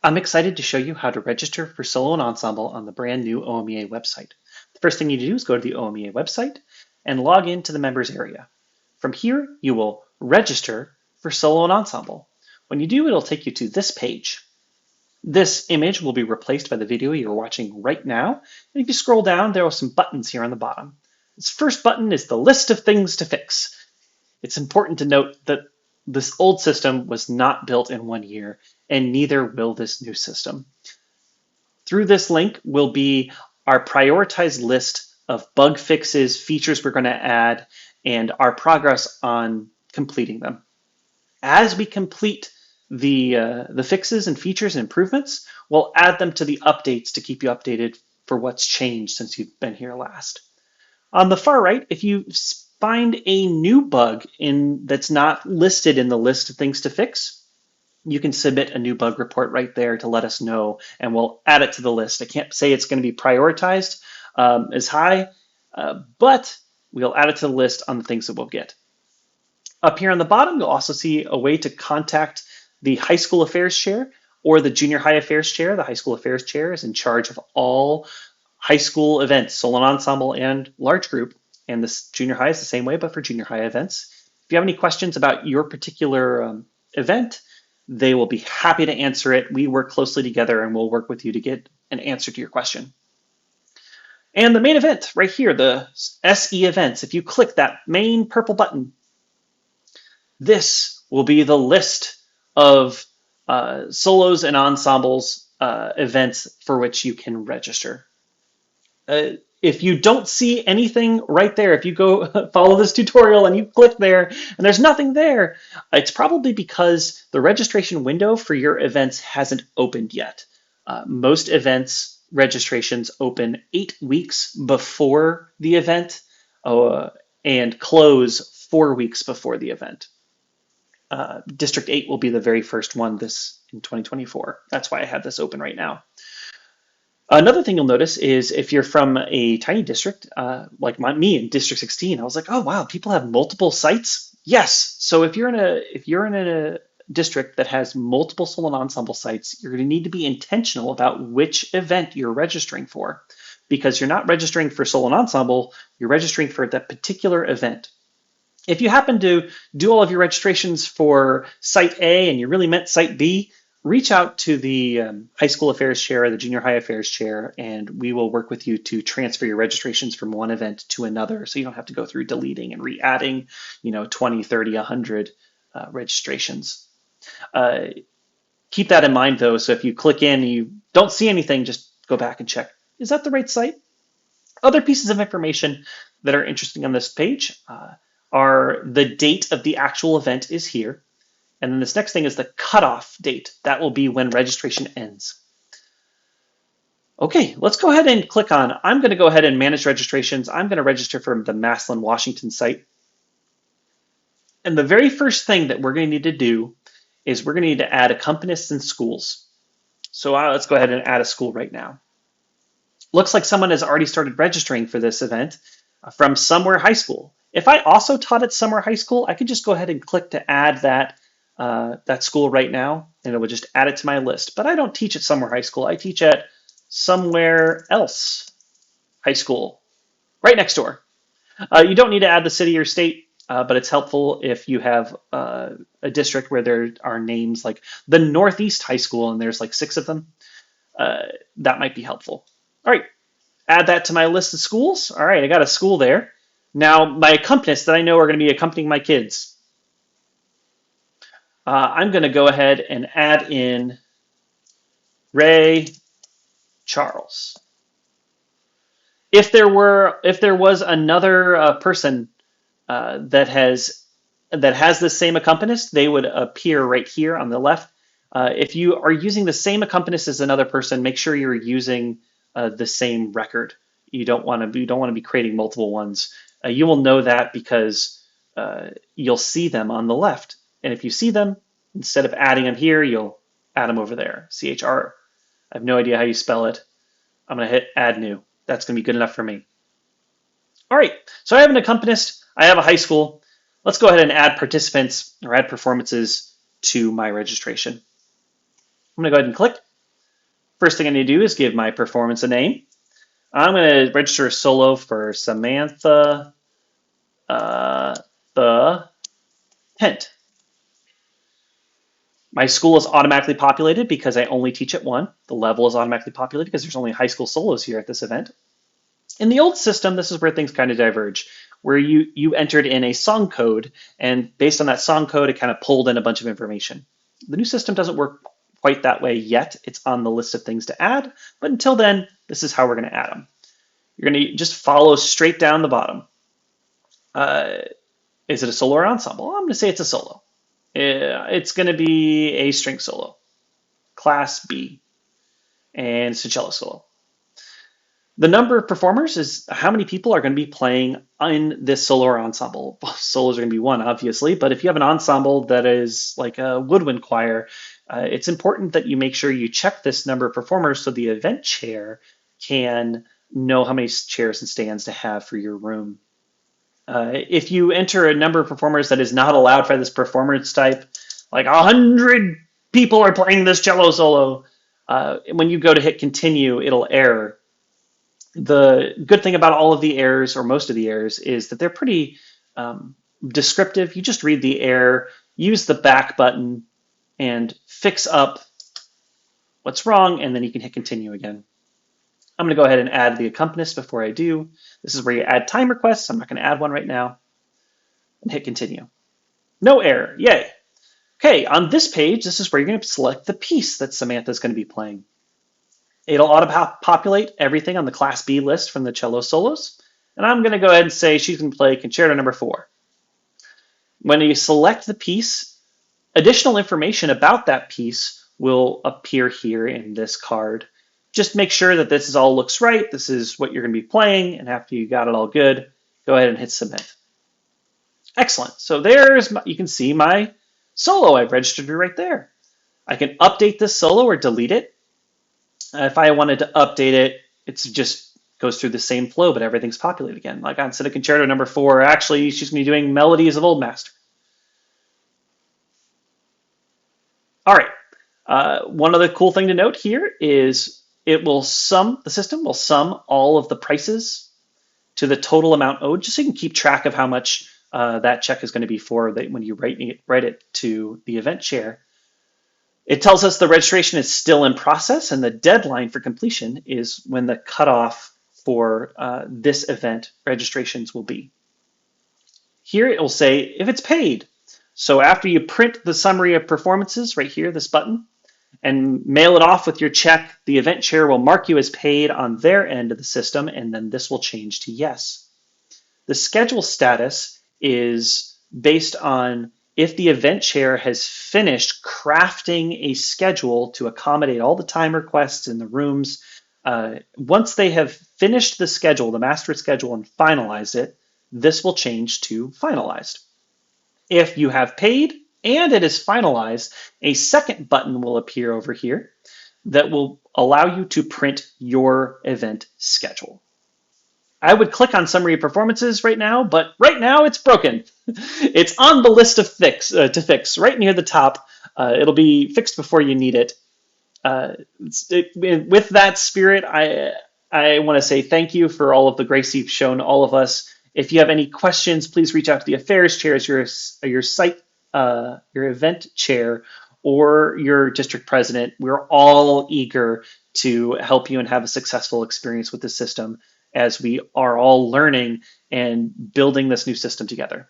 I'm excited to show you how to register for solo and ensemble on the brand new OMEA website. The first thing you need to do is go to the OMEA website and log into the members area. From here, you will register for solo and ensemble. When you do, it'll take you to this page. This image will be replaced by the video you're watching right now. And if you scroll down, there are some buttons here on the bottom. This first button is the list of things to fix. It's important to note that this old system was not built in 1 year, and neither will this new system. Through this link will be our prioritized list of bug fixes, features we're going to add, and our progress on completing them. As we complete the fixes and features and improvements, we'll add them to the updates to keep you updated for what's changed since you've been here last. On the far right, if you find a new bug that's not listed in the list of things to fix, you can submit a new bug report right there to let us know, and we'll add it to the list. I can't say it's going to be prioritized as high, but we'll add it to the list on the things that we'll get. Up here on the bottom, you'll also see a way to contact the High School Affairs Chair or the Junior High Affairs Chair. The High School Affairs Chair is in charge of all high school events, solo and ensemble and large group. And this junior high is the same way, but for junior high events. If you have any questions about your particular event, they will be happy to answer it. We work closely together and we'll work with you to get an answer to your question. And the main event right here, the SE events, if you click that main purple button, this will be the list of solos and ensembles events for which you can register. If you don't see anything right there, if you go follow this tutorial and you click there and there's nothing there, it's probably because the registration window for your events hasn't opened yet. Most events registrations open 8 weeks before the event and close 4 weeks before the event. District 8 will be the very first one in 2024. That's why I have this open right now. Another thing you'll notice is if you're from a tiny district, like me in District 16, I was like, oh wow, people have multiple sites. Yes. So if you're in a district that has multiple solo and ensemble sites, you're going to need to be intentional about which event you're registering for, because you're not registering for solo and ensemble, you're registering for that particular event. If you happen to do all of your registrations for Site A and you really meant Site B, reach out to the High School Affairs Chair or the Junior High Affairs Chair, and we will work with you to transfer your registrations from one event to another, so you don't have to go through deleting and re-adding 20, 30, 100 registrations. Keep that in mind, though, so if you click in and you don't see anything, just go back and check. Is that the right site? Other pieces of information that are interesting on this page are the date of the actual event is here. And then this next thing is the cutoff date. That will be when registration ends. Okay, let's go ahead and click on, I'm going to go ahead and manage registrations. I'm going to register for the Massillon, Washington site. And the very first thing that we're going to need to do is we're going to need to add accompanists and schools. So let's go ahead and add a school right now. Looks like someone has already started registering for this event from Somewhere High School. If I also taught at Somewhere High School, I could just go ahead and click to add that school right now, and it would just add it to my list. But I don't teach at Somewhere High School. I teach at Somewhere Else High School, right next door. You don't need to add the city or state, but it's helpful if you have a district where there are names like the Northeast High School, and there's like 6 of them. That might be helpful. All right, add that to my list of schools. All right, I got a school there. Now, my accompanists that I know are going to be accompanying my kids. I'm going to go ahead and add in Ray Charles. If there was another person that has the same accompanist, they would appear right here on the left. If you are using the same accompanist as another person, make sure you're using the same record. You don't want to be creating multiple ones. You will know that because you'll see them on the left. And if you see them, instead of adding them here, you'll add them over there. CHR. I have no idea how you spell it. I'm going to hit add new. That's going to be good enough for me. All right, so I have an accompanist. I have a high school. Let's go ahead and add participants or add performances to my registration. I'm going to go ahead and click. First thing I need to do is give my performance a name. I'm going to register a solo for Samantha the Hint. My school is automatically populated because I only teach at one. The level is automatically populated because there's only high school solos here at this event. In the old system, this is where things kind of diverge, where you entered in a song code, and based on that song code, it kind of pulled in a bunch of information. The new system doesn't work quite that way yet. It's on the list of things to add, but until then, this is how we're going to add them. You're going to just follow straight down the bottom. Is it a solo or ensemble? I'm going to say it's a solo. It's going to be a string solo, class B, and it's a cello solo. The number of performers is how many people are going to be playing in this solo or ensemble. Solos are going to be one, obviously, but if you have an ensemble that is like a woodwind choir, it's important that you make sure you check this number of performers so the event chair can know how many chairs and stands to have for your room. If you enter a number of performers that is not allowed for this performance type, like 100 people are playing this cello solo, when you go to hit continue, it'll error. The good thing about all of the errors, or most of the errors, is that they're pretty descriptive. You just read the error, use the back button, and fix up what's wrong, and then you can hit continue again. I'm going to go ahead and add the accompanist before I do. This is where you add time requests. I'm not going to add one right now. And hit continue. No error. Yay. Okay, on this page, this is where you're going to select the piece that Samantha is going to be playing. It'll auto-populate everything on the Class B list from the cello solos. And I'm going to go ahead and say she's going to play Concerto number 4. When you select the piece, additional information about that piece will appear here in this card. Just make sure that this all looks right. This is what you're going to be playing. And after you got it all good, go ahead and hit submit. Excellent. So you can see my solo. I've registered it right there. I can update this solo or delete it. If I wanted to update it, it just goes through the same flow, but everything's populated again. Like instead of Concerto number 4, actually, she's going to be doing Melodies of Old Master. All right. One other cool thing to note here is the system will sum all of the prices to the total amount owed, just so you can keep track of how much that check is going to be for when you write it to the event chair. It tells us the registration is still in process, and the deadline for completion is when the cutoff for this event registrations will be. Here it will say if it's paid. So after you print the summary of performances right here, this button, and mail it off with your check, the event chair will mark you as paid on their end of the system, and then this will change to yes. The schedule status is based on if the event chair has finished crafting a schedule to accommodate all the time requests in the rooms. Once they have finished the schedule, the master schedule, and finalized it, this will change to finalized. If you have paid and it is finalized, a second button will appear over here that will allow you to print your event schedule. I would click on Summary of Performances right now, but right now it's broken. It's on the list of to fix right near the top. It'll be fixed before you need it. With that spirit, I want to say thank you for all of the grace you've shown all of us. If you have any questions, please reach out to the affairs chair as your site, your event chair, or your district president. We're all eager to help you and have a successful experience with the system as we are all learning and building this new system together.